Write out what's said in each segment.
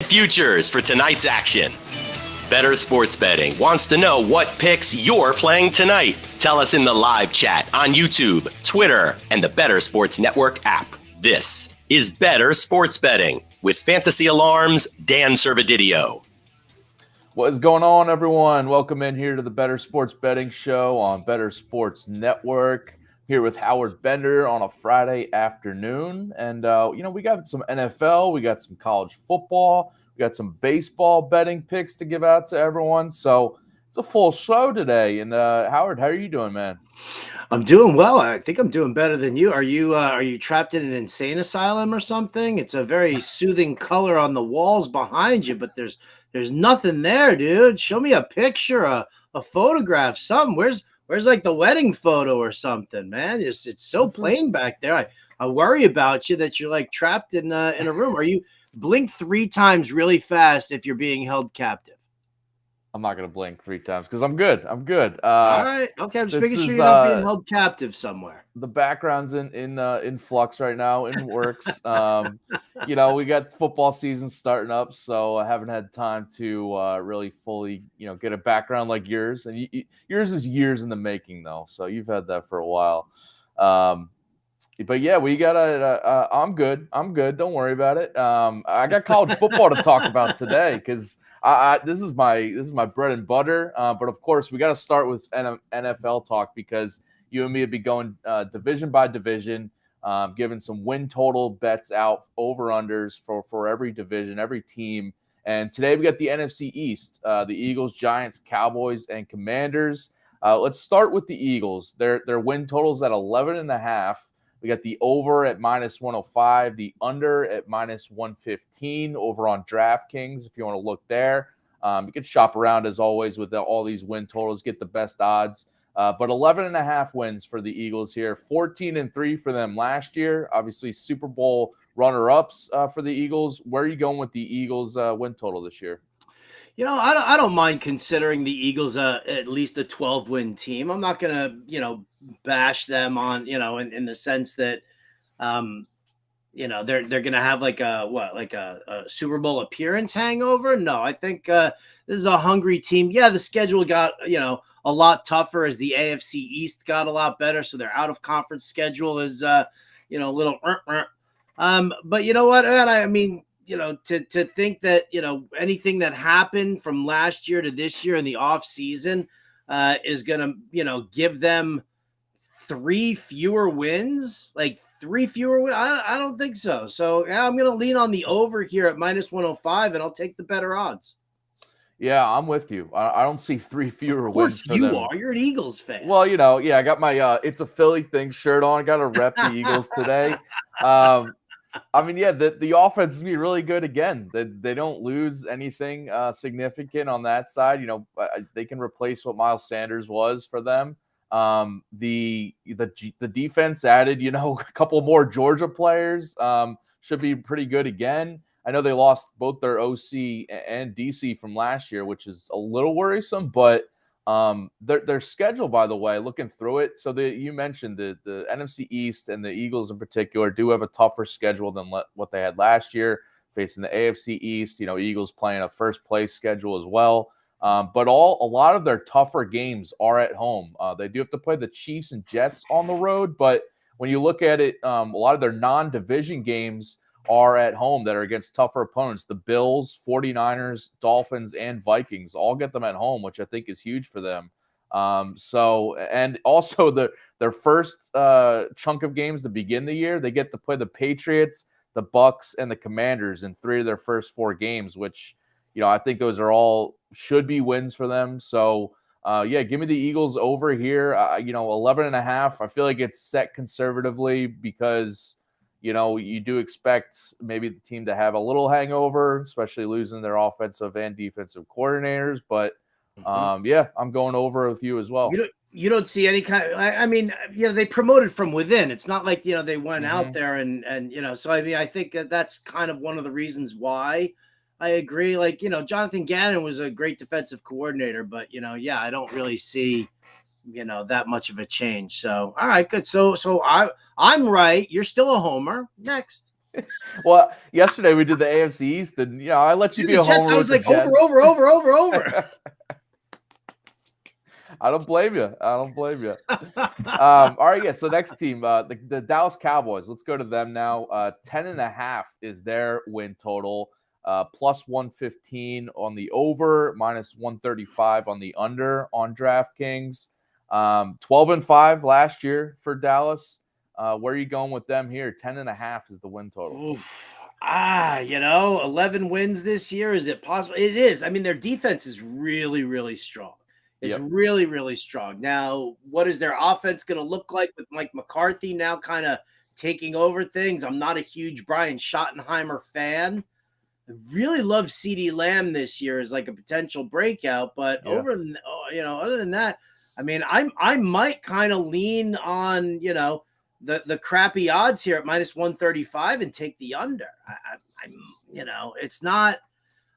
Futures for tonight's action. Bettor Sports Betting wants to know what picks you're playing tonight. Tell us in the live chat on YouTube, Twitter, and the Bettor Sports Network app. This is Bettor Sports Betting with Fantasy Alarm's Dan Servodidio. What is going on, everyone? Welcome in here to the Bettor Sports Betting Show on Bettor Sports Network. Here with Howard Bender on a Friday afternoon. And, we got some NFL, we got some college football, we got some baseball betting picks to give out to everyone. So it's a full show today. And, Howard, how are you doing, man? I'm doing well. I think I'm doing better than you. Are you trapped in an insane asylum or something? It's a very soothing color on the walls behind you, but there's nothing there, dude. Show me a picture, a photograph, something. Where's like the wedding photo or something, man? It's so plain back there. I worry about you that you're like trapped in a room. Are you blink 3 times really fast if you're being held captive? I'm not going to blink 3 times because I'm good. All right. Okay. I'm just making sure you're not being held captive somewhere. The background's in flux right now, in works. We got football season starting up, so I haven't had time to really fully, get a background like yours. And yours is years in the making, though. So you've had that for a while. But yeah, we got I'm good. Don't worry about it. I got college football to talk about today because this is my bread and butter. But of course, we got to start with NFL talk because you and me would be going division by division, giving some win total bets out, over-unders for every division, every team. And today we got the NFC East, the Eagles, Giants, Cowboys, and Commanders. Let's start with the Eagles. Their win total's at 11.5. We got the over at -105, the under at -115 over on DraftKings if you want to look there. You can shop around as always with all these win totals, get the best odds. But 11.5 wins for the Eagles here, 14-3 for them last year. Obviously, Super Bowl runner-ups for the Eagles. Where are you going with the Eagles win total this year? I don't mind considering the Eagles at least a 12-win team. I'm not gonna, bash them on, in the sense that, they're gonna have like a Super Bowl appearance hangover. No, I think this is a hungry team. Yeah, the schedule got a lot tougher as the AFC East got a lot better, so their out of conference schedule is a little. But you know what, man? I mean. To think that, anything that happened from last year to this year in the off season is going to, give them 3 fewer wins, like 3 fewer wins. I don't think so. So yeah, I'm going to lean on the over here at -105 and I'll take the better odds. Yeah, I'm with you. I don't see 3 fewer wins. Of course you are. You're an Eagles fan. Well, I got my It's a Philly thing shirt on. I got to rep the Eagles today. The offense is be really good again. They don't lose anything significant on that side. They can replace what Miles Sanders was for them. The defense added, a couple more Georgia players. Should be pretty good again. I know they lost both their OC and DC from last year, which is a little worrisome, but their schedule, by the way, looking through it. So you mentioned the NFC East and the Eagles in particular do have a tougher schedule than what they had last year, facing the AFC East. Eagles playing a first place schedule as well. But a lot of their tougher games are at home. They do have to play the Chiefs and Jets on the road, but when you look at it, a lot of their non-division games are at home that are against tougher opponents. The Bills, 49ers, Dolphins, and Vikings all get them at home, which I think is huge for them. And also their first chunk of games to begin the year, they get to play the Patriots, the Bucks, and the Commanders in 3 of their first 4 games, which, I think those are all should be wins for them. So, give me the Eagles over here. 11.5. I feel like it's set conservatively because you do expect maybe the team to have a little hangover, especially losing their offensive and defensive coordinators. But, I'm going over with you as well. You don't see any kind of, they promoted from within. It's not like, they went out there and so I think that's kind of one of the reasons why I agree. Like, Jonathan Gannon was a great defensive coordinator, but, I don't really see that much of a change. So, all right, good. So I'm right. You're still a homer. Next. Well, yesterday we did the AFC East, and I let you be a homer. I was with like, over. I don't blame you. All right, yeah. So next team, the Dallas Cowboys. Let's go to them now. 10.5 is their win total. Plus 115 on the over, minus 135 on the under on DraftKings. 12-5 last year for Dallas. Where are you going with them here? 10.5 is the win total. Oof. 11 wins this year. Is it possible? It is. I mean, their defense is really, really strong. It's really, really strong. Now, what is their offense going to look like with Mike McCarthy now kind of taking over things? I'm not a huge Brian Schottenheimer fan. I really love CeeDee Lamb this year as like a potential breakout, but other than that, I mean, I might kind of lean on, the crappy odds here at minus 135 and take the under. It's not,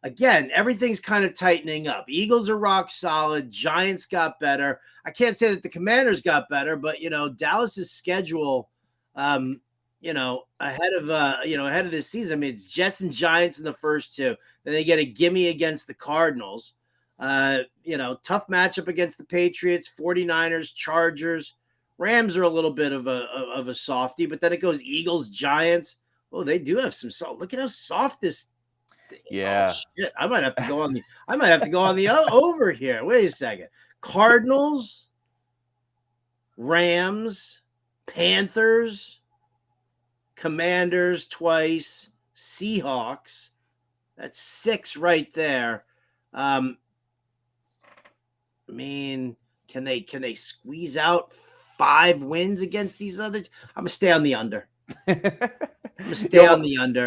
again, everything's kind of tightening up. Eagles are rock solid. Giants got better. I can't say that the Commanders got better, but, Dallas's schedule, ahead of this season. I mean, it's Jets and Giants in the first two. Then they get a gimme against the Cardinals. Tough matchup against the Patriots, 49ers, Chargers. Rams are a little bit of a softie, but then it goes Eagles, Giants. Oh, they do have some soft. Look at how soft this thing. Yeah. Oh, shit. I might have to go on the over here. Wait a second. Cardinals, Rams, Panthers, Commanders twice, Seahawks. That's 6 right there. I mean, can they squeeze out 5 wins against these others? I'm gonna stay on the under.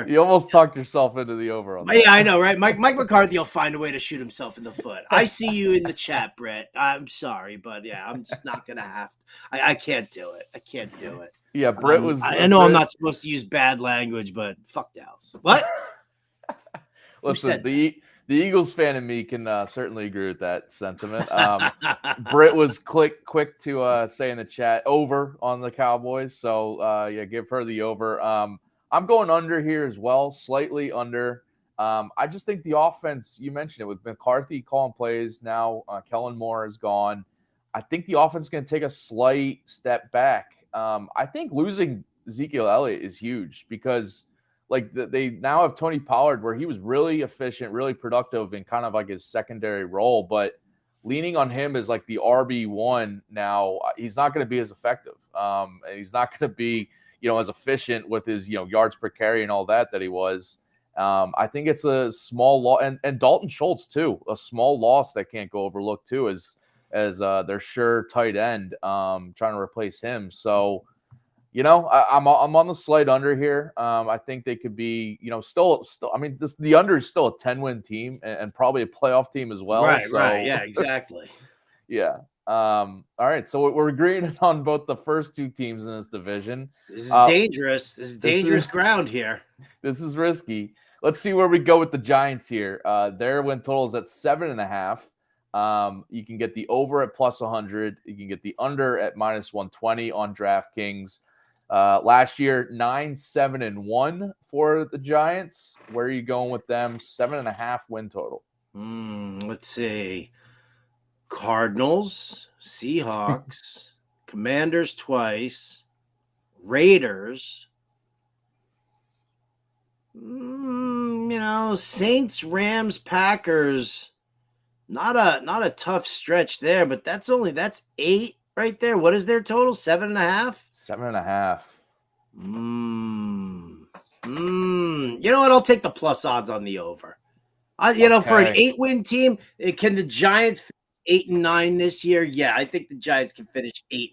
You almost talked yourself into the over on that. Yeah, I know, right? Mike McCarthy will find a way to shoot himself in the foot. I see you in the chat, Brett. I'm sorry, but yeah, I'm just not gonna have to. I can't do it. Yeah, Brett was. I know I'm not supposed to use bad language, but fuck Dallas. What? Listen, the Eagles fan in me can certainly agree with that sentiment. Britt was quick to say in the chat over on the Cowboys. So, give her the over. I'm going under here as well, slightly under. I just think the offense, you mentioned it, with McCarthy calling plays now, Kellen Moore is gone. I think the offense is going to take a slight step back. I think losing Ezekiel Elliott is huge because they now have Tony Pollard, where he was really efficient, really productive in kind of like his secondary role, but leaning on him as like the RB1 now, he's not going to be as effective. And he's not going to be, as efficient with his, yards per carry and all that he was. I think it's a small loss, and Dalton Schultz too, a small loss that can't go overlooked too, as their sure tight end, trying to replace him. So, I'm on the slight under here. I think they could be, still. I mean, the under is still a 10-win team and probably a playoff team as well. Right. Yeah, exactly. Yeah. All right. So we're agreeing on both the first two teams in this division. This is dangerous. This is dangerous ground here. This is risky. Let's see where we go with the Giants here. Their win total is at 7.5. You can get the over at plus 100. You can get the under at minus 120 on DraftKings. Last year, 9-7-1 for the Giants. Where are you going with them? 7.5 win total. Let's see. Cardinals, Seahawks, Commanders twice, Raiders. Saints, Rams, Packers. Not a tough stretch there, but that's 8 right there. What is their total? 7.5? 7.5. You know what? I'll take the plus odds on the over. For an 8-win team, can the Giants finish 8-9 this year? Yeah, I think the Giants can finish 8-9.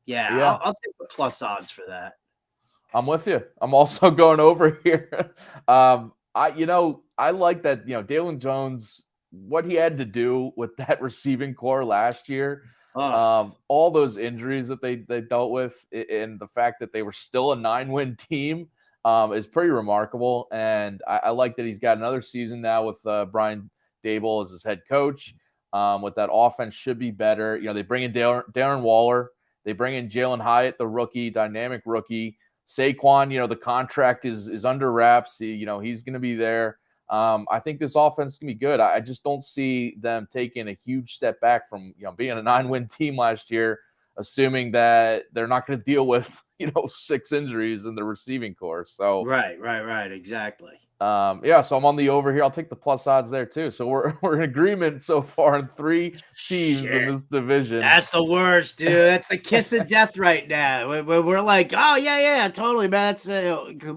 Yeah. I'll take the plus odds for that. I'm with you. I'm also going over here. I like that. Dalen Jones, what he had to do with that receiving core last year. All those injuries that they dealt with, and the fact that they were still a 9-win team is pretty remarkable. And I like that he's got another season now with Brian Daboll as his head coach. With that offense should be better. They bring in Darren Waller. They bring in Jalen Hyatt, the dynamic rookie. Saquon, the contract is under wraps. He's going to be there. I think this offense can be good. I just don't see them taking a huge step back from, being a 9-win team last year, assuming that they're not going to deal with, 6 injuries in the receiving corps. So right. Exactly. So I'm on the over here. I'll take the plus odds there too. So we're in agreement so far on 3 teams in this division. That's the worst, dude. That's the kiss of death right now. We're like, oh yeah, totally, man. That's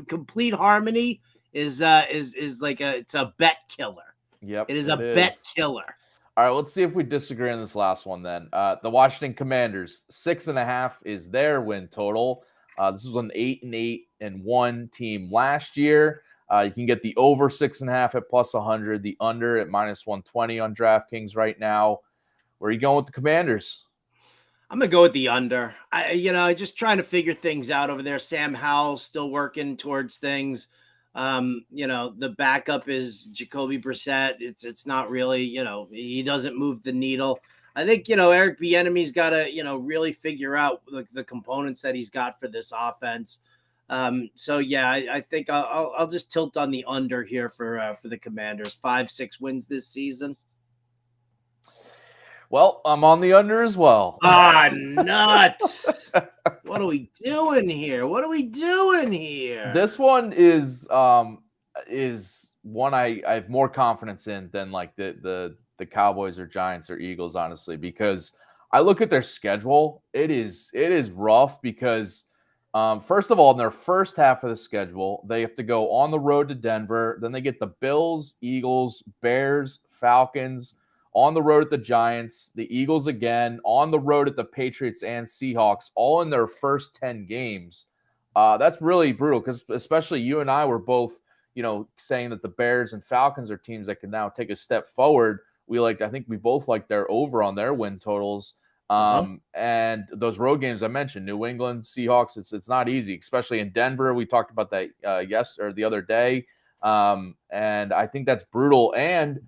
complete harmony is like it's a bet killer. Yep, it is a bet killer. All right, let's see if we disagree on this last one then. The Washington Commanders, 6.5 is their win total. This was an 8-8-1 team last year. You can get the over 6.5 at plus 100, the under at minus 120 on DraftKings right now. Where are you going with the Commanders? I'm going to go with the under. Just trying to figure things out over there. Sam Howell still working towards things. The backup is Jacoby Brissett. It's not really, he doesn't move the needle. I think, Eric Bieniemy's got to, really figure out the components that he's got for this offense. I think I'll just tilt on the under here for the Commanders. 5-6 wins this season. Well, I'm on the under as well. Nuts. What are we doing here? This one is one I have more confidence in than like the Cowboys or Giants or Eagles, honestly, because I look at their schedule. It is rough because first of all, in their first half of the schedule, they have to go on the road to Denver. Then they get the Bills, Eagles, Bears, Falcons, on the road at the Giants, the Eagles again, on the road at the Patriots and Seahawks, all in their first 10 games. That's really brutal because especially you and I were both, saying that the Bears and Falcons are teams that can now take a step forward. I think we both like their over on their win totals. And those road games I mentioned, New England, Seahawks, it's not easy, especially in Denver. We talked about that the other day. And I think that's brutal. And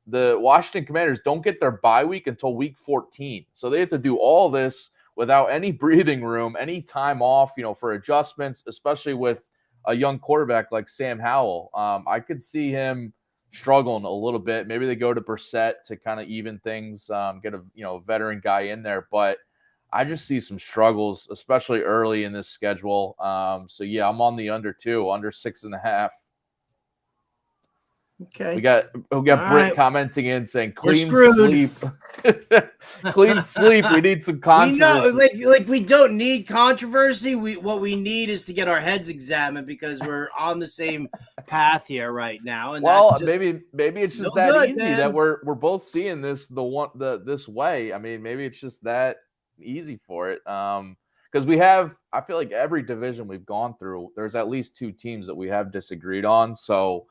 the Washington Commanders don't get their bye week until week 14. So they have to do all this without any breathing room, any time off, for adjustments, especially with a young quarterback like Sam Howell. I could see him struggling a little bit. Maybe they go to Brissett to kind of even things, get a veteran guy in there. But I just see some struggles, especially early in this schedule. I'm on the under 6.5. Okay. We got Britt commenting in saying clean sleep. Clean sleep. We need some controversy. We don't need controversy. What we need is to get our heads examined because we're on the same path here right now. And maybe it's just that easy, man, that we're both seeing this this way. I mean, maybe it's just that easy for it. Because I feel like every division we've gone through, there's at least 2 teams that we have disagreed on. So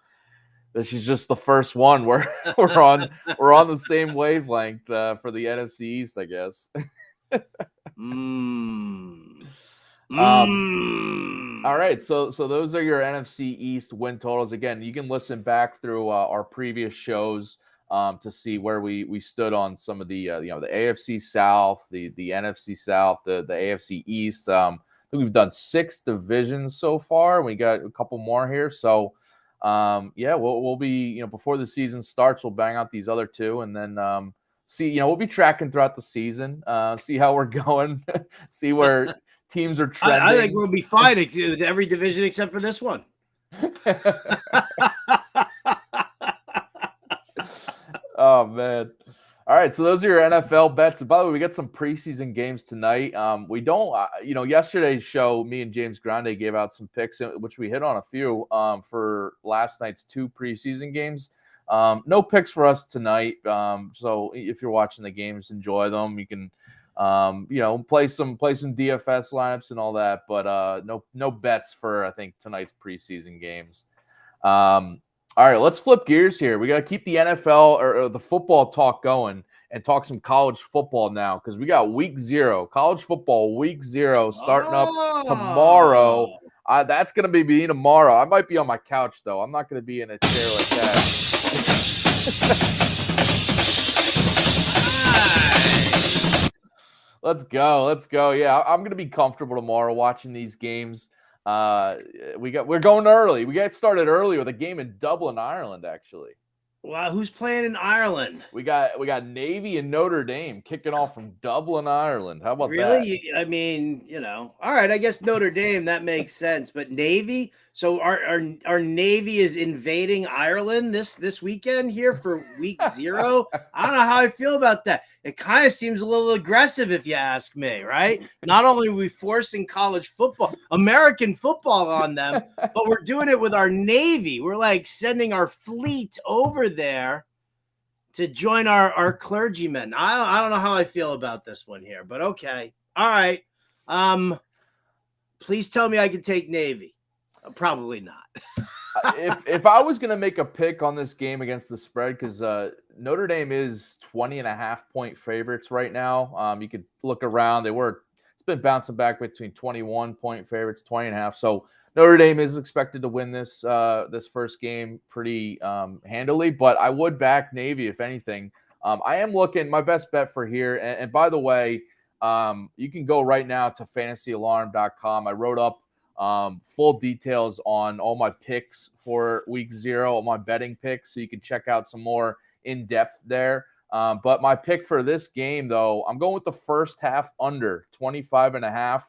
this is just the first one where we're on the same wavelength for the NFC East, I guess. All right, so those are your NFC East win totals. Again, you can listen back through our previous shows to see where we stood on some of the the AFC South, the NFC South, the AFC East. I think we've done 6 divisions so far. We got a couple more here, so. We'll be, before the season starts, we'll bang out these other 2 and then see, we'll be tracking throughout the season, see how we're going, see where teams are trending. I think we'll be fine with every division except for this one. Oh, man. All right, so those are your NFL bets. And by the way, we got some preseason games tonight. We don't, yesterday's show, me and James Grande gave out some picks, which we hit on a few for last night's 2 preseason games. No picks for us tonight. So if you're watching the games, enjoy them. You can, play some DFS lineups and all that, but no bets for I think tonight's preseason games. All right, let's flip gears here. We got to keep the NFL or the football talk going and talk some college football now because we got week 0, college football week 0 starting up tomorrow. That's going to be me tomorrow. I might be on my couch, though. I'm not going to be in a chair like that. Let's go. Yeah, I'm going to be comfortable tomorrow watching these games. We're going early. We got started early with a game in Dublin, Ireland, actually. Wow, who's playing in Ireland? We got Navy and Notre Dame kicking off from Dublin, Ireland. How about that? Really? I mean, all right. I guess Notre Dame, that makes sense. But Navy. So our Navy is invading Ireland this weekend here for week 0. I don't know how I feel about that. It kind of seems a little aggressive, if you ask me. Right? Not only are we forcing college football, American football on them, but we're doing it with our Navy. We're like sending our fleet over there to join our clergymen. I don't know how I feel about this one here, but okay. All right. Please tell me I can take Navy. Probably not. if I was going to make a pick on this game against the spread, because Notre Dame is 20.5-point favorites right now. You could look around. It's been bouncing back between 21-point favorites, 20.5. So Notre Dame is expected to win this first game pretty handily, but I would back Navy if anything. I am looking my best bet for here. And by the way, you can go right now to fantasyalarm.com. I wrote up full details on all my picks for week 0, all my betting picks, so you can check out some more in depth there. But my pick for this game, though, I'm going with the first half under 25.5.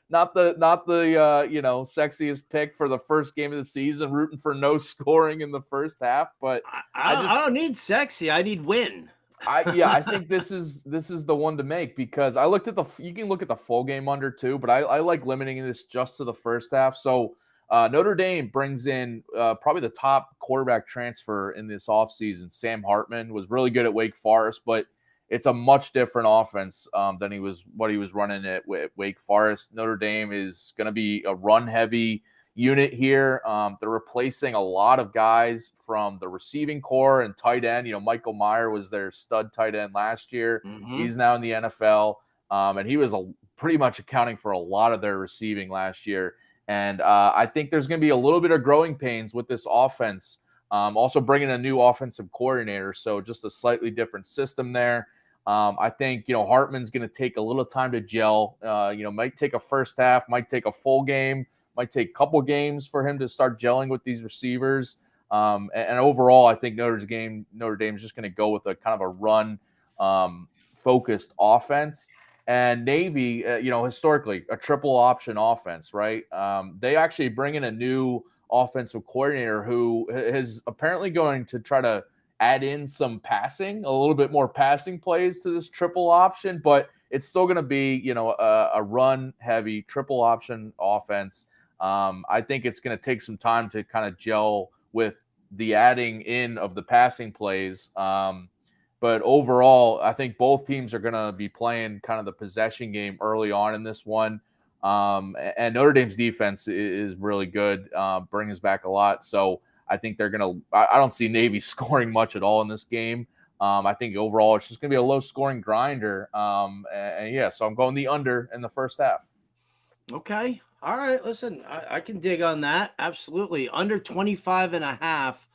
Not the sexiest pick for the first game of the season, rooting for no scoring in the first half. But I don't need sexy. I need win. I think this is the one to make, because I looked at you can look at the full game under too, but I like limiting this just to the first half. So Notre Dame brings in probably the top quarterback transfer in this offseason. Sam Hartman was really good at Wake Forest, but it's a much different offense than what he was running at Wake Forest. Notre Dame is going to be a run-heavy unit here. They're replacing a lot of guys from the receiving core and tight end. Michael Mayer was their stud tight end last year. Mm-hmm. He's now in the NFL, and he was pretty much accounting for a lot of their receiving last year. And I think there's going to be a little bit of growing pains with this offense. Also bringing a new offensive coordinator, so just a slightly different system there. I think, Hartman's going to take a little time to gel. Might take a first half, might take a full game, might take a couple games for him to start gelling with these receivers. And overall, I think Notre Dame is just going to go with a kind of a run focused offense. And Navy, historically, a triple option offense, right? They actually bring in a new offensive coordinator who is apparently going to try to add in some passing, a little bit more passing plays to this triple option, but it's still going to be, a run heavy triple option offense. I think it's going to take some time to kind of gel with the adding in of the passing plays. But overall, I think both teams are going to be playing kind of the possession game early on in this one. And Notre Dame's defense is really good, brings back a lot. So I think they're going to – I don't see Navy scoring much at all in this game. I think overall it's just going to be a low-scoring grinder. So I'm going the under in the first half. Okay. All right. Listen, I can dig on that. Absolutely. Under 25.5.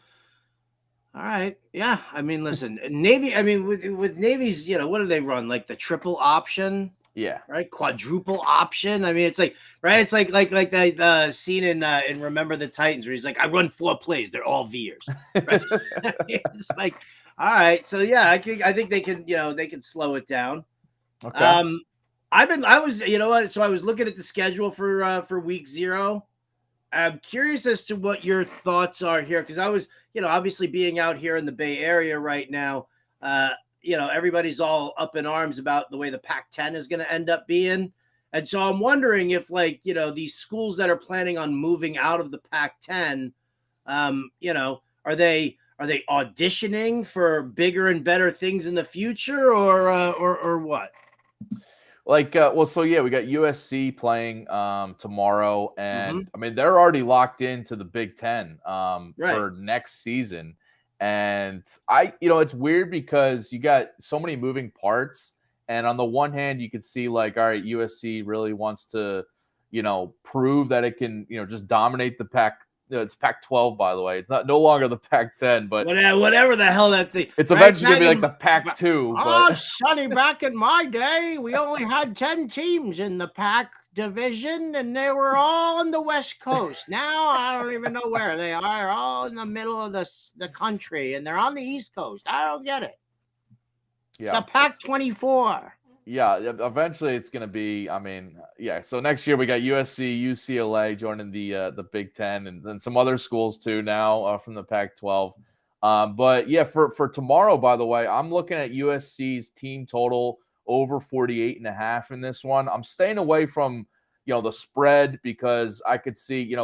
All right. Yeah. I mean, listen, Navy, with Navy's, what do they run? Like the triple option? Yeah. Right. Quadruple option. I mean, it's like, right. It's like that scene in Remember the Titans where he's like, I run 4 plays. They're all V'ers. Right? It's like, all right. So yeah, I think they can, they can slow it down. Okay. I was looking at the schedule for week 0. I'm curious as to what your thoughts are here, because I was, obviously being out here in the Bay Area right now, everybody's all up in arms about the way the Pac-10 is going to end up being. And so I'm wondering if, these schools that are planning on moving out of the Pac-10, are they auditioning for bigger and better things in the future, or what? We got USC playing tomorrow, and they're already locked into the Big Ten for next season. And it's weird because you got so many moving parts, and on the one hand you could see all right, USC really wants to prove that it can just dominate the it's Pac-12, by the way. It's no longer the Pac-10, but whatever the hell that thing. It's eventually going to be like the Pac-2. Oh, Sonny, back in my day, we only had 10 teams in the Pac division, and they were all on the West Coast. Now I don't even know where they are. All in the middle of the country, and they're on the East Coast. I don't get it. Yeah, the Pac-24. Yeah, eventually it's going to be. So next year we got USC, UCLA joining the Big Ten, and some other schools too now from the Pac-12. But yeah, for tomorrow, by the way, I'm looking at USC's team total over 48.5 in this one. I'm staying away from the spread because I could see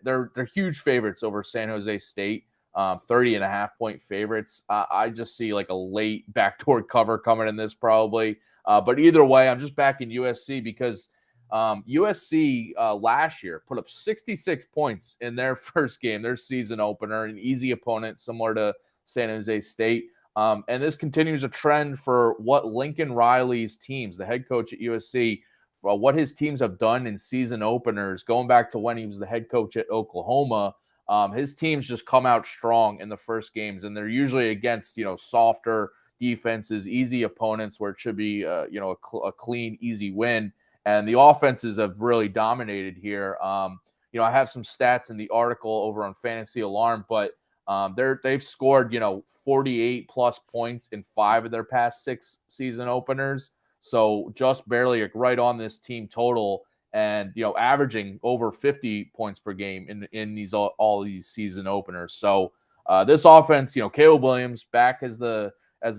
they're huge favorites over San Jose State. 30.5-point favorites. I just see like a late backdoor cover coming in this probably. But either way, I'm just backing USC because USC last year put up 66 points in their first game, their season opener, an easy opponent similar to San Jose State. And this continues a trend for what Lincoln Riley's teams, the head coach at USC, what his teams have done in season openers, going back to when he was the head coach at Oklahoma. His teams just come out strong in the first games, and they're usually against, softer defenses, easy opponents where it should be, a clean, easy win. And the offenses have really dominated here. I have some stats in the article over on Fantasy Alarm, but they've scored, 48 plus points in 5 of their past 6 season openers. So just barely right on this team total. And averaging over 50 points per game in these all these season openers. So this offense, Caleb Williams back as the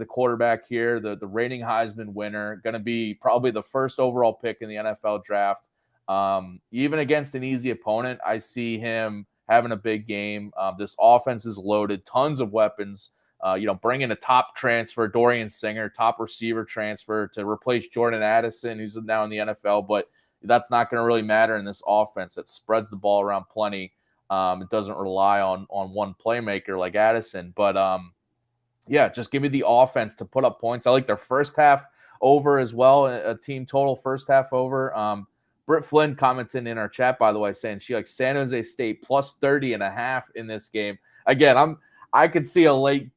quarterback here, the reigning Heisman winner, going to be probably the first overall pick in the NFL draft. Even against an easy opponent, I see him having a big game. This offense is loaded, tons of weapons. Bringing a top transfer, Dorian Singer, top receiver transfer to replace Jordan Addison, who's now in the NFL, but that's not going to really matter in this offense that spreads the ball around plenty. It doesn't rely on one playmaker like Addison. But, just give me the offense to put up points. I like their first half over as well, a team total first half over. Britt Flynn commented in our chat, by the way, saying she likes San Jose State plus 30.5 in this game. Again, I could see a late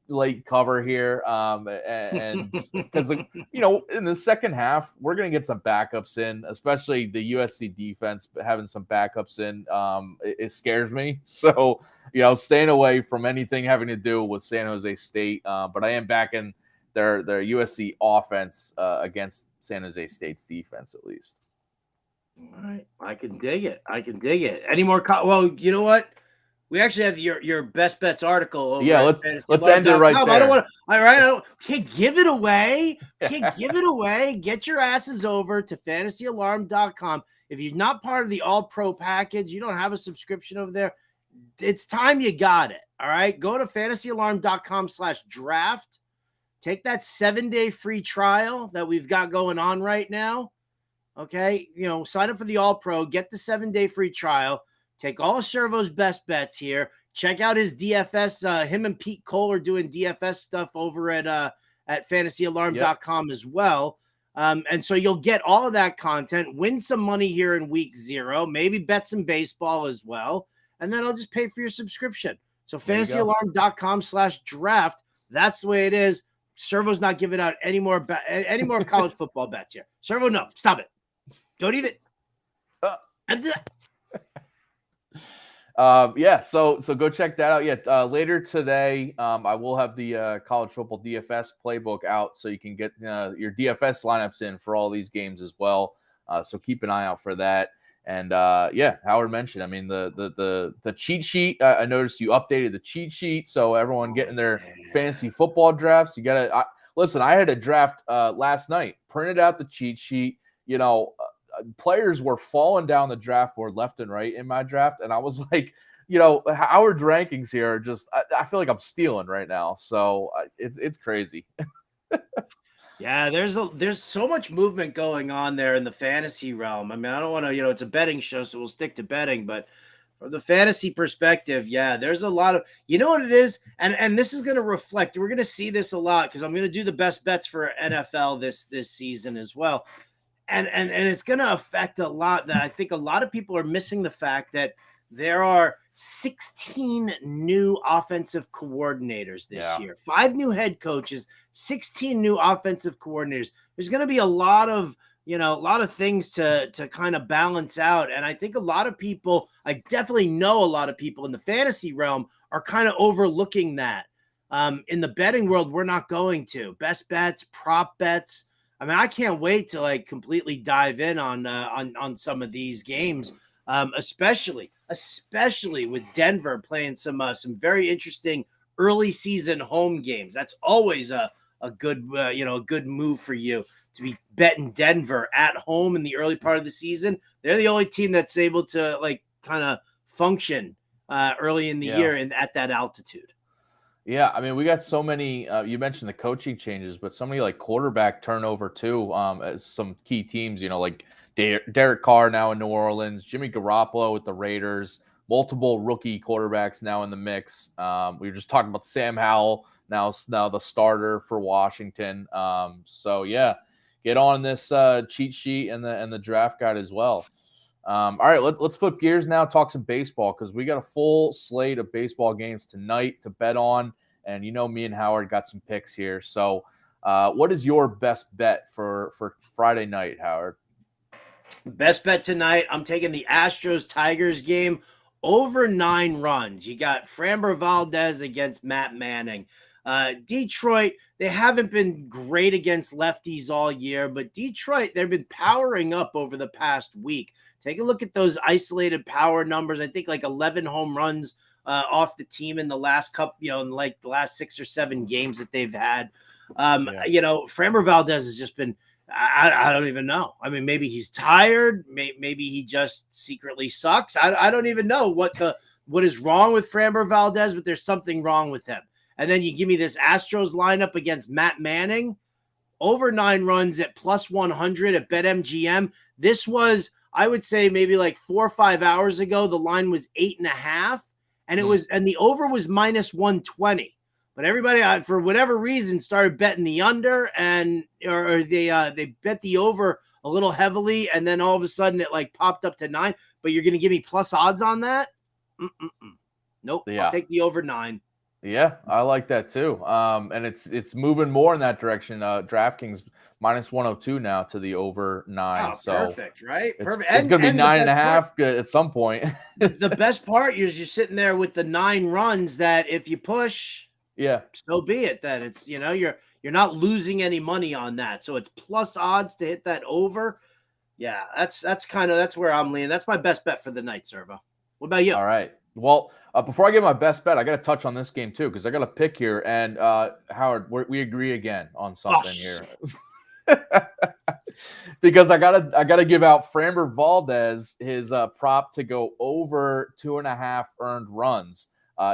cover here, and because in the second half we're gonna get some backups in, especially the USC defense having some backups in. It scares me, so staying away from anything having to do with San Jose State. But I am backing their USC offense against San Jose State's defense at least. All right, I can dig it. Any more? Well, you know what? We actually have your best bets article. Over let's end it right there. I don't want to. All right, can't give it away. Get your asses over to fantasyalarm.com. If you're not part of the All Pro package, you don't have a subscription over there. It's time you got it. All right, go to fantasyalarm.com/draft. Take that 7-day free trial that we've got going on right now. Okay, sign up for the All Pro. Get the 7-day free trial. Take all of Servo's best bets here. Check out his DFS. Him and Pete Cole are doing DFS stuff over at fantasyalarm.com as well. And so you'll get all of that content, win some money here in week 0, maybe bet some baseball as well. And then I'll just pay for your subscription. So fantasyalarm.com/draft. That's the way it is. Servo's not giving out any more college football bets here. Servo, no, stop it. Don't even. So go check that out. Later today, I will have the college football DFS playbook out, so you can get your DFS lineups in for all these games as well. So keep an eye out for that. And Howard mentioned, the cheat sheet. I noticed you updated the cheat sheet, so everyone getting their fantasy football drafts. You gotta listen. I had a draft last night. Printed out the cheat sheet. Players were falling down the draft board left and right in my draft. And I was like, Howard's rankings here are just, I feel like I'm stealing right now. So it's crazy. Yeah, there's so much movement going on there in the fantasy realm. I don't want to, it's a betting show, so we'll stick to betting, but from the fantasy perspective, there's a lot of, what it is. And this is going to reflect, we're going to see this a lot because I'm going to do the best bets for NFL this season as well. And it's going to affect a lot that I think a lot of people are missing the fact that there are 16 new offensive coordinators this year, 5 new head coaches, 16 new offensive coordinators. There's going to be a lot of things to kind of balance out. And I think a lot of people, I definitely know a lot of people in the fantasy realm are kind of overlooking that. In the betting world, we're not going to. Best bets, prop bets. I mean, I can't wait to like completely dive in on some of these games, especially with Denver playing some very interesting early season home games. That's always a good move for you to be betting Denver at home in the early part of the season. They're the only team that's able to like kind of function early in the year and at that altitude. Yeah, I mean, we got so many. You mentioned the coaching changes, but so many like quarterback turnover too. As some key teams, like Derek Carr now in New Orleans, Jimmy Garoppolo with the Raiders, multiple rookie quarterbacks now in the mix. We were just talking about Sam Howell now the starter for Washington. So yeah, get on this cheat sheet and the draft guide as well. All right, let's flip gears now, talk some baseball, because we got a full slate of baseball games tonight to bet on. And me and Howard got some picks here. So what is your best bet for Friday night, Howard? Best bet tonight, I'm taking the Astros-Tigers game over 9 runs. You got Framber Valdez against Matt Manning. Detroit, they haven't been great against lefties all year, but Detroit, they've been powering up over the past week. Take a look at those isolated power numbers. I think like 11 home runs off the team in the last in like the last 6 or 7 games that they've had. Framber Valdez has just been, I don't even know. I mean, maybe he's tired. Maybe he just secretly sucks. I don't even know what is wrong with Framber Valdez, but there's something wrong with him. And then you give me this Astros lineup against Matt Manning, over 9 runs at plus 100 at BetMGM. This was, I would say, maybe like 4 or 5 hours ago. The line was 8.5, and and the over was minus 120. But everybody, for whatever reason, started betting the under, or they bet the over a little heavily, and then all of a sudden it like popped up to 9. But you're going to give me plus odds on that? Nope. Yeah. I'll take the over 9. Yeah, I like that too. And it's moving more in that direction. DraftKings minus 102 now to the over 9. Oh, so perfect, right? Perfect. It's going to be 9.5 at some point. The best part is you're sitting there with the 9 runs that if you push, so be it. Then it's you're not losing any money on that. So it's plus odds to hit that over. Yeah, that's where I'm leaning. That's my best bet for the night, Servo. What about you? All right. Well, before I get my best bet, I got to touch on this game too, because I got a pick here. And Howard, we agree again on something here, because I gotta give out Framber Valdez his prop to go over 2.5 earned runs.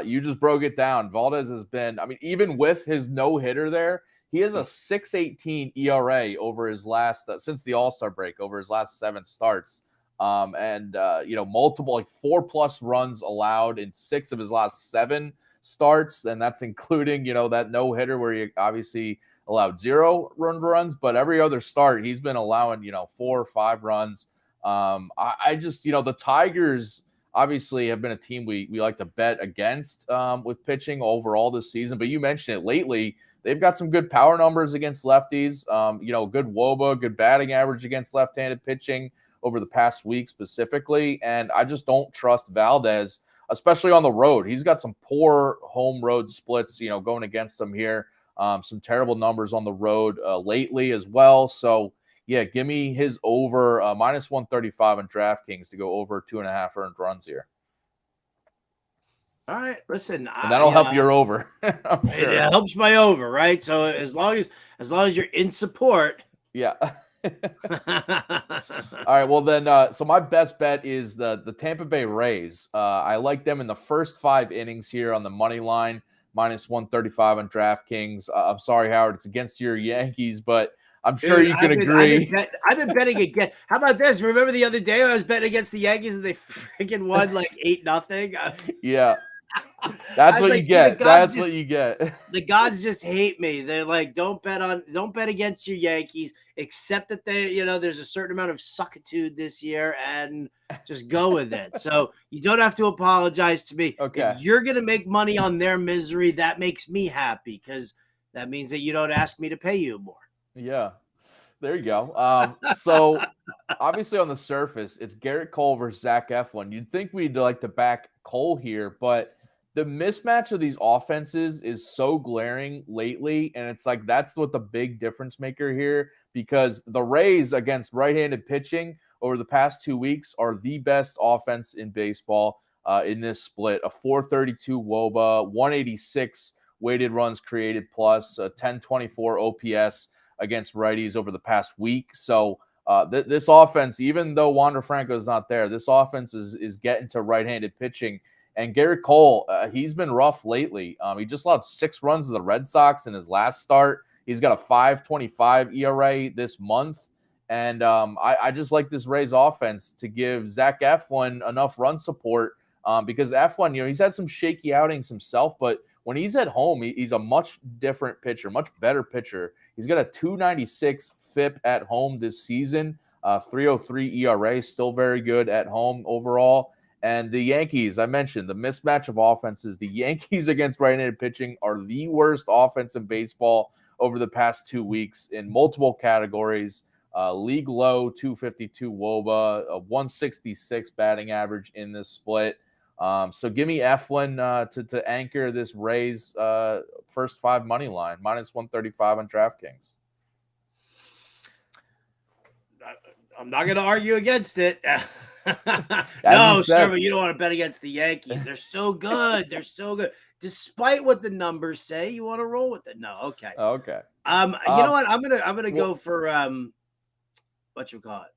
You just broke it down. Valdez has been, I mean, even with his no hitter there, he has a 6.18 ERA over his last since the All-Star break, over his last 7 starts. Multiple like 4+ runs allowed in 6 of his last 7 starts, and that's including that no hitter where he obviously allowed 0 runs, but every other start he's been allowing 4 or 5 runs. I just the Tigers obviously have been a team we like to bet against with pitching overall this season, but you mentioned it lately. They've got some good power numbers against lefties. Good WOBA, good batting average against left-handed pitching over the past week specifically, and I just don't trust Valdez, especially on the road. He's got some poor home road splits, going against him here. Some terrible numbers on the road lately as well. So, yeah, give me his over minus 135 on DraftKings to go over 2.5 earned runs here. All right, listen, and that'll help your over. I'm sure. It helps my over, right? So as long as you're in support, yeah. All right, well then, so my best bet is the Tampa Bay Rays. I like them in the first 5 innings here on the money line, minus 135 on DraftKings. I'm sorry, Howard, it's against your Yankees, but I'm sure you can agree. I've been betting again. How about this? Remember the other day I was betting against the Yankees and they freaking won like 8-0? Yeah. That's what like, you get. That's just, what you get. The gods just hate me. They're like, don't bet against your Yankees, except that there's a certain amount of suckitude this year, and just go with it. So you don't have to apologize to me. Okay. If you're gonna make money on their misery, that makes me happy, because that means that you don't ask me to pay you more. Yeah. There you go. So obviously on the surface, it's Garrett Cole versus Zach Eflin. You'd think we'd like to back Cole here, but the mismatch of these offenses is so glaring lately, and it's like that's what the big difference maker here, because the Rays against right-handed pitching over the past 2 weeks are the best offense in baseball in this split. A 432 WOBA, 186 weighted runs created plus, a 1024 OPS against righties over the past week. So this offense, even though Wander Franco is not there, this offense is getting to right-handed pitching. And Garrett Cole, he's been rough lately. He just allowed 6 runs to the Red Sox in his last start. He's got a 5.25 ERA this month. And I just like this Rays offense to give Zach Eflin enough run support because Eflin, he's had some shaky outings himself, but when he's at home, he's a much different pitcher, much better pitcher. He's got a 2.96 FIP at home this season, 3.03 ERA, still very good at home overall. And the Yankees, I mentioned the mismatch of offenses. The Yankees against right-handed pitching are the worst offense in baseball over the past 2 weeks in multiple categories. League low 252 WOBA, a 166 batting average in this split. So give me Eflin to anchor this Rays first 5 money line, minus 135 on DraftKings. I'm not going to argue against it. No, sir, but you don't want to bet against the Yankees. They're so good. They're so good. Despite what the numbers say, you want to roll with it. No, okay. Okay. You know what? I'm gonna go for what you call it.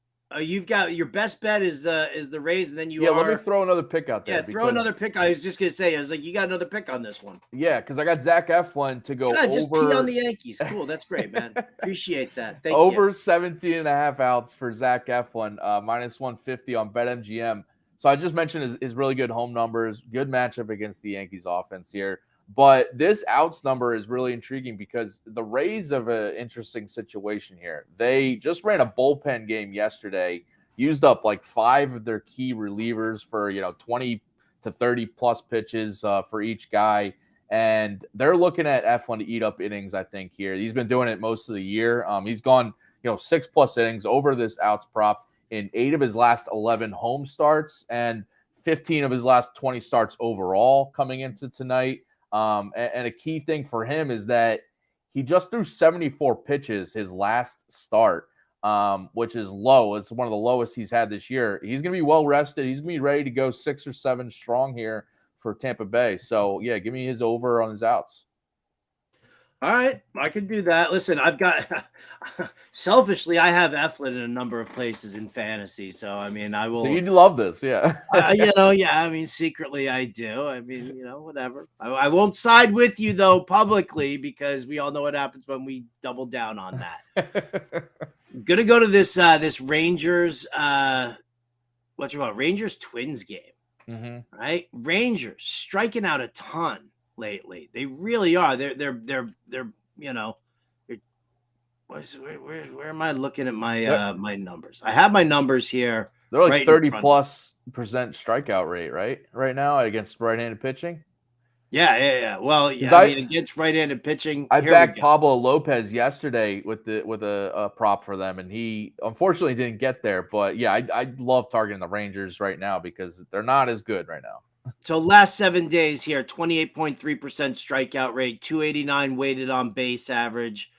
You've got your best bet is the Rays, and then let me throw another pick out there. Yeah, throw another pick. I was just gonna say, I was like, you got another pick on this one. Yeah, because I got Zach Eflin to go over. Just pee on the Yankees. Cool, that's great, man. Appreciate that. Thank over you. 17.5 outs for Zach Eflin, minus 150 on BetMGM. So I just mentioned his really good home numbers, good matchup against the Yankees offense here. But this outs number is really intriguing because the Rays have an interesting situation here. They just ran a bullpen game yesterday, used up like 5 of their key relievers for 20 to 30 plus pitches for each guy. And they're looking at Eflin to eat up innings, I think, here. He's been doing it most of the year. He's gone 6+ innings over this outs prop in 8 of his last 11 home starts and 15 of his last 20 starts overall coming into tonight. And a key thing for him is that he just threw 74 pitches his last start, which is low. It's one of the lowest he's had this year. He's going to be well rested. He's going to be ready to go 6 or 7 strong here for Tampa Bay. So, yeah, give me his over on his outs. All right, I can do that. Listen, I've got selfishly, I have Eflin in a number of places in fantasy. So, I mean, I will. So you'd love this, yeah. Yeah. I mean, secretly, I do. I mean, whatever. I won't side with you though publicly because we all know what happens when we double down on that. I'm gonna go to this Rangers Rangers Twins game. Mm-hmm. Right, Rangers striking out a ton lately. They really are. They're where am I looking at my my numbers? I have my numbers here. They're like 30+% strikeout rate, right now against right-handed pitching. Yeah. Well, I mean, against right-handed pitching, I backed Pablo Lopez yesterday with a prop for them, and he unfortunately didn't get there. But yeah, I love targeting the Rangers right now because they're not as good right now. So last 7 days here, 28.3% strikeout rate, 289 weighted on base average,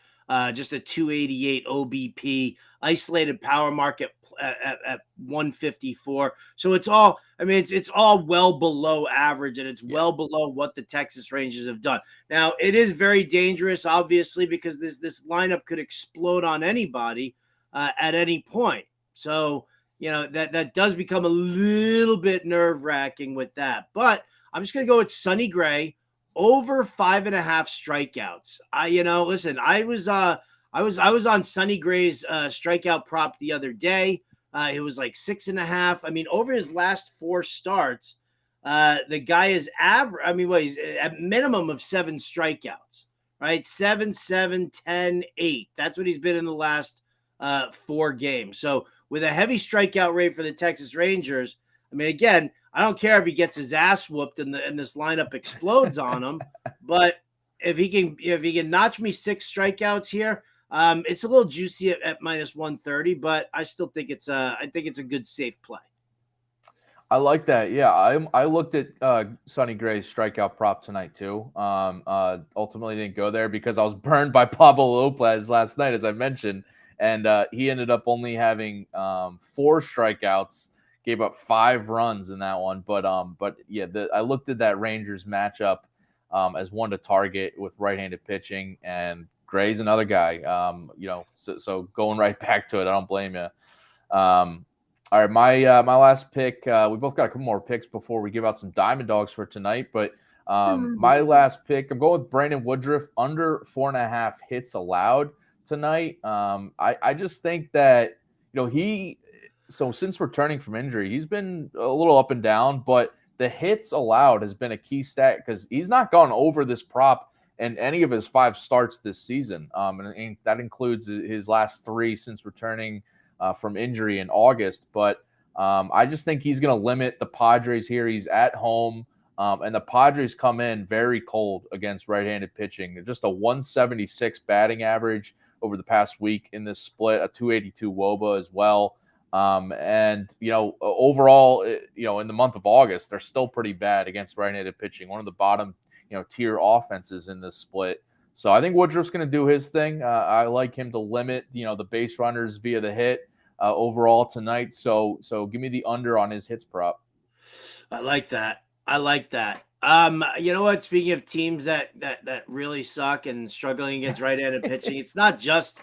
just a 288 OBP, isolated power market at 154. So it's all, it's all well below average, and it's well below what the Texas Rangers have done. Now, it is very dangerous, obviously, because this lineup could explode on anybody at any point. So, that does become a little bit nerve-wracking with that. But I'm just going to go with Sonny Gray over 5.5 strikeouts. Listen, I was on Sonny Gray's strikeout prop the other day. It was like 6.5. I mean, over his last 4 starts, The guy is average. I mean, he's at minimum of 7 strikeouts, right? 7, 7, 10, 8. That's what he's been in the last 4 games. So with a heavy strikeout rate for the Texas Rangers, I mean, again, I don't care if he gets his ass whooped and this lineup explodes on him, but if he can notch me 6 strikeouts here, it's a little juicy at minus 130, but I still think it's a good safe play. I like that. Yeah, I looked at Sonny Gray's strikeout prop tonight too. Ultimately didn't go there because I was burned by Pablo Lopez last night, as I mentioned, and he ended up only having 4 strikeouts, gave up 5 runs in that one. But yeah, I looked at that Rangers matchup as one to target with right-handed pitching, and Gray's another guy. So going right back to it, I don't blame you. All right, my last pick. We both got a couple more picks before we give out some Diamond Dogs for tonight. But my last pick, I'm going with Brandon Woodruff under 4.5 hits allowed tonight. I just think that so since returning from injury, he's been a little up and down, but the hits allowed has been a key stat because he's not gone over this prop in any of his 5 starts this season, and that includes his last 3 since returning from injury in August. But I just think he's going to limit the Padres here. He's at home, and the Padres come in very cold against right-handed pitching. Just a 176 batting average over the past week in this split, a 282 WOBA as well. And overall, in the month of August, they're still pretty bad against right-handed pitching. One of the bottom, tier offenses in this split. So I think Woodruff's going to do his thing. I like him to limit, the base runners via the hit overall tonight. So give me the under on his hits prop. I like that. You know what? Speaking of teams that really suck and struggling against right-handed pitching, it's not just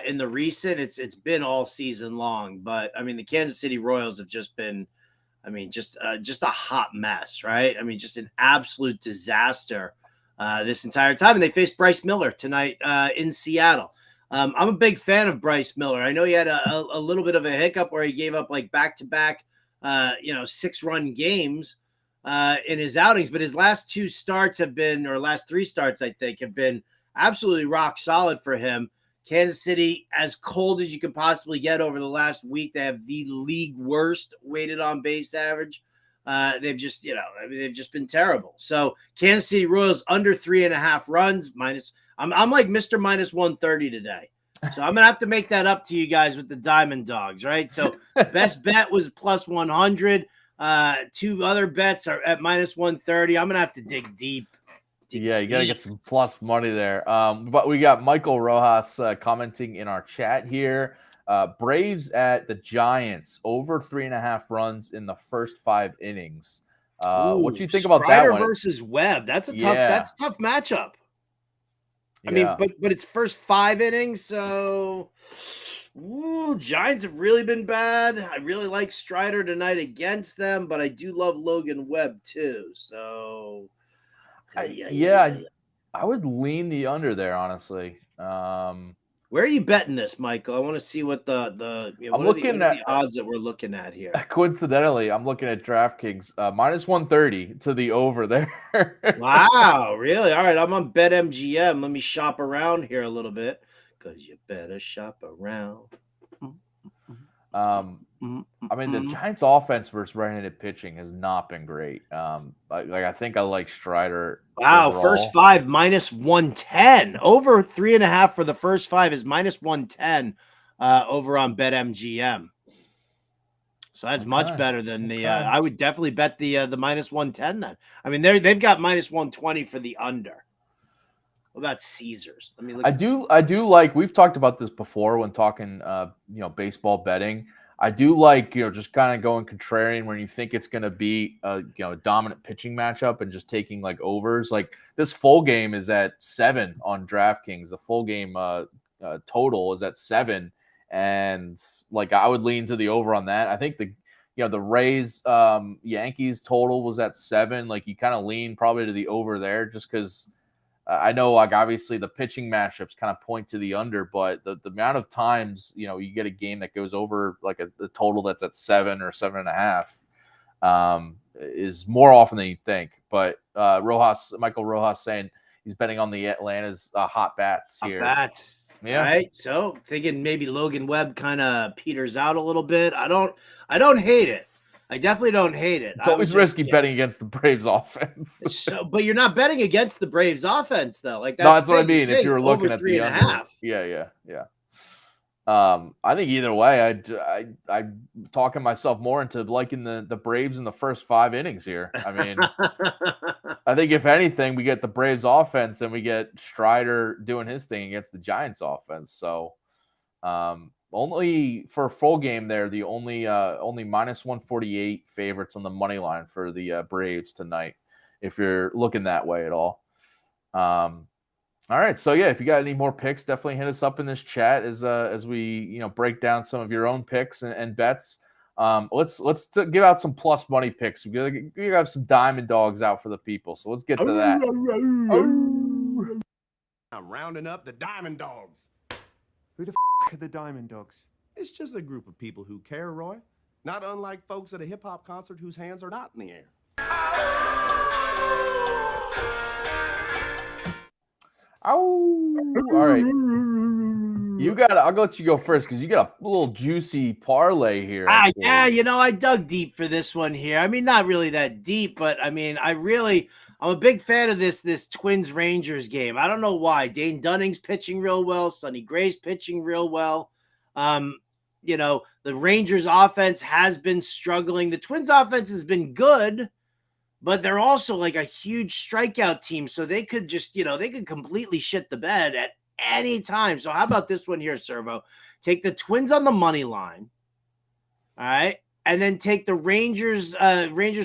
in the recent. It's been all season long. But I mean, the Kansas City Royals have just been, just a hot mess, right? I mean, just an absolute disaster this entire time. And they faced Bryce Miller tonight in Seattle. I'm a big fan of Bryce Miller. I know he had a little bit of a hiccup where he gave up like back-to-back, 6-run games in his outings, but his last 3 starts, I think, have been absolutely rock solid for him. Kansas City, as cold as you could possibly get over the last week. They have the league worst weighted on base average. They've just been terrible. So Kansas City Royals under 3.5 runs minus. I'm like Mr. minus 130 today. So I'm gonna have to make that up to you guys with the Diamond Dogs, right? So best bet was plus 100. 2 other bets are at minus 130. I'm gonna have to dig deep. Yeah, you got to get some plus money there. But we got Michael Rojas commenting in our chat here. Braves at the Giants, over 3.5 runs in the first 5 innings. What do you think about that one? Versus Webb. That's a tough matchup. I mean, but it's first 5 innings, so Giants have really been bad. I really like Strider tonight against them, but I do love Logan Webb too. So I would lean the under there, honestly. Where are you betting this, Michael? I want to see what the odds that we're looking at here. Coincidentally, I'm looking at DraftKings minus 130 to the over there. Wow, really? All right, I'm on BetMGM. Let me shop around here a little bit because you better shop around. I mean, the Giants' offense versus right-handed pitching has not been great. I think I like Strider. Wow, overall. First 5 minus 110. Over 3.5 for the first 5 is minus 110 over on BetMGM. So that's much better than the. I would definitely bet the minus 110 then. I mean, they've got minus 120 for the under. What about Caesars? Let me look. I do like. We've talked about this before when talking, baseball betting. I do like, just kind of going contrarian when you think it's going to be a dominant pitching matchup and just taking like overs. Like this full game is at 7 on DraftKings. The full game total is at 7, and like I would lean to the over on that. I think the Rays Yankees total was at 7. Like you kind of lean probably to the over there just because. I know, like, obviously the pitching matchups kind of point to the under, but the amount of times, you get a game that goes over like a total that's at 7 or 7.5. is more often than you think. But Michael Rojas saying he's betting on the Atlanta's hot bats here. Hot bats. Yeah. Right. So thinking maybe Logan Webb kind of peters out a little bit. I don't hate it. I definitely don't hate it. It's always risky betting against the Braves offense. So, but you're not betting against the Braves offense though. Like that's what I mean. If you were looking at 3.5. Yeah. I think either way, I'm talking myself more into liking the Braves in the first 5 innings here. I mean, I think if anything, we get the Braves offense and we get Strider doing his thing against the Giants offense. So only for a full game there, the only minus 148 favorites on the money line for the Braves tonight, if you're looking that way at all. All right, so yeah, if you got any more picks, definitely hit us up in this chat as we break down some of your own picks and bets. Let's give out some plus money picks. We got some diamond dogs out for the people, so let's get to that. I'm rounding up the diamond dogs. Who the are the Diamond Dogs? It's just a group of people who care, Roy. Not unlike folks at a hip-hop concert whose hands are not in the air. Oh, all right. I'll let you go first because you got a little juicy parlay here. Yeah, I dug deep for this one here. I mean, not really that deep, but I mean, I'm a big fan of this Twins Rangers game. I don't know why. Dane Dunning's pitching real well. Sonny Gray's pitching real well. The Rangers offense has been struggling. The Twins offense has been good, but they're also like a huge strikeout team. So they could just, they could completely shit the bed at any time. So how about this one here, Servo? Take the Twins on the money line. All right. And then take the Rangers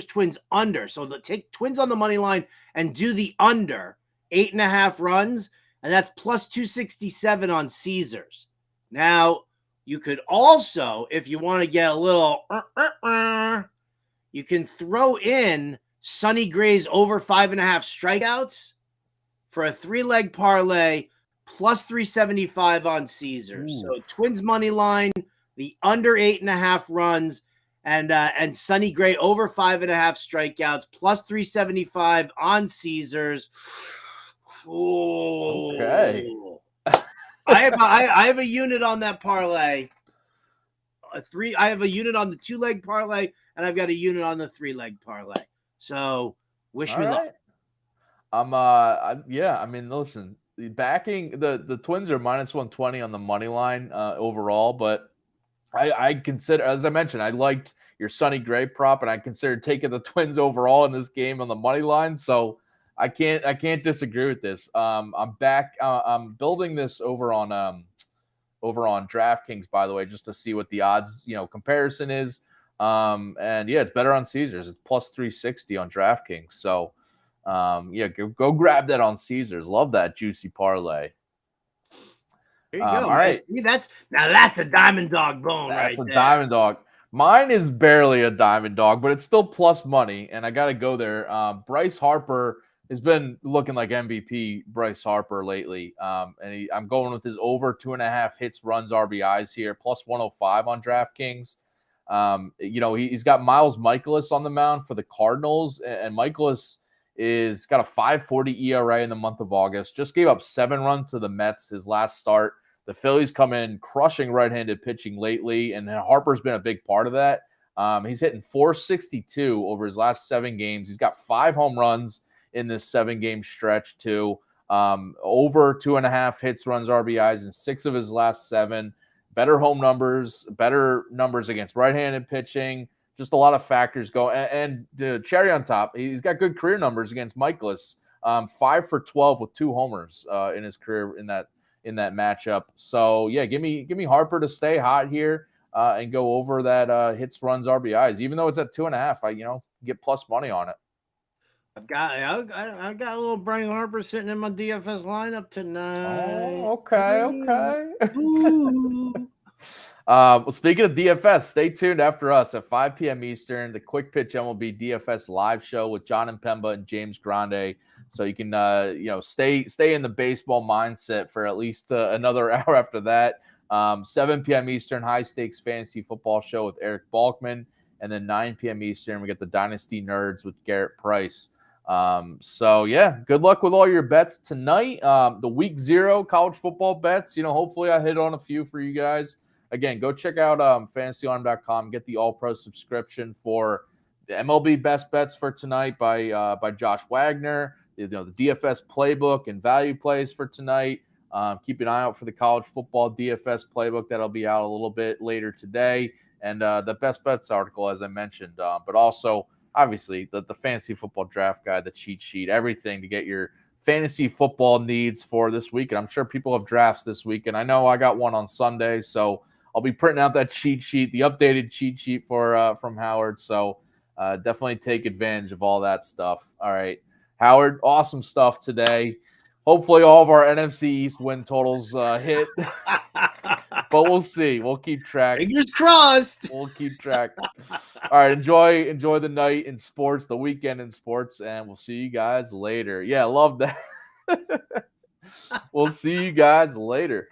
Twins under. So take Twins on the money line and do the under 8.5 runs. And that's plus 267 on Caesars. Now, you could also, if you want to get a little, you can throw in Sonny Gray's over 5.5 strikeouts for a 3-leg parlay plus 375 on Caesars. Ooh. So Twins money line, the under 8.5 runs, and Sonny Gray over 5.5 strikeouts plus 375 on Caesars. Ooh. Okay. I have a unit on that parlay. I have a unit on the 2-leg parlay, and I've got a unit on the 3-leg parlay. So wish me luck. I mean, listen, backing the Twins are minus 120 on the money line overall, but I consider, as I mentioned, I liked your Sonny Gray prop, and I considered taking the Twins overall in this game on the money line. So I can't disagree with this. I'm back. I'm building this over on DraftKings, by the way, just to see what the odds comparison is. And yeah, it's better on Caesars. It's plus 360 on DraftKings. So go grab that on Caesars. Love that juicy parlay. There you go. All right. See, that's a diamond dog bone. That's right a there. diamond dog. Mine is barely a diamond dog, but it's still plus money, and I got to go there. Bryce Harper has been looking like MVP Bryce Harper lately, and I'm going with his over 2.5 hits, runs, RBIs here, plus 105 on DraftKings. He's got Miles Michaelis on the mound for the Cardinals, and Michaelis is got a 5.40 ERA in the month of August. Just gave up 7 runs to the Mets his last start. The Phillies come in crushing right-handed pitching lately, and Harper's been a big part of that. He's hitting 462 over his last 7 games. He's got 5 home runs in this 7-game stretch too. Over 2.5 hits, runs, RBIs in 6 of his last 7. Better home numbers, better numbers against right-handed pitching. Just a lot of factors go. And the cherry on top, he's got good career numbers against Michaelis. 5 for 12 with 2 homers in his career in that matchup. So yeah, give me Harper to stay hot here and go over that hits, runs, RBIs. Even though it's at 2.5, I get plus money on it. I've got a little Brian Harper sitting in my DFS lineup tonight. Oh, okay. Well, speaking of DFS, stay tuned after us at 5 p.m. Eastern, the Quick Pitch MLB DFS live show with John and Pemba and James Grande. So you can, stay in the baseball mindset for at least another hour after that. 7 p.m. Eastern, high stakes fantasy football show with Eric Balkman And then 9 p.m. Eastern, we get the Dynasty Nerds with Garrett Price. So yeah, good luck with all your bets tonight. The week 0 college football bets, hopefully I hit on a few for you guys. Again, go check out fantasyarm.com, get the All Pro subscription for the MLB best bets for tonight by Josh Wagner, the DFS playbook and value plays for tonight. Keep an eye out for the college football DFS playbook that'll be out a little bit later today, and the best bets article, as I mentioned, but also obviously the fantasy football draft guide, the cheat sheet, everything to get your fantasy football needs for this week. And I'm sure people have drafts this week, and I know I got one on Sunday, so I'll be printing out that cheat sheet, the updated cheat sheet from Howard. So definitely take advantage of all that stuff. All right, Howard, awesome stuff today. Hopefully all of our NFC East win totals hit, but we'll see. We'll keep track. Fingers crossed. We'll keep track. All right, enjoy the night in sports, the weekend in sports, and we'll see you guys later. Yeah, love that. We'll see you guys later.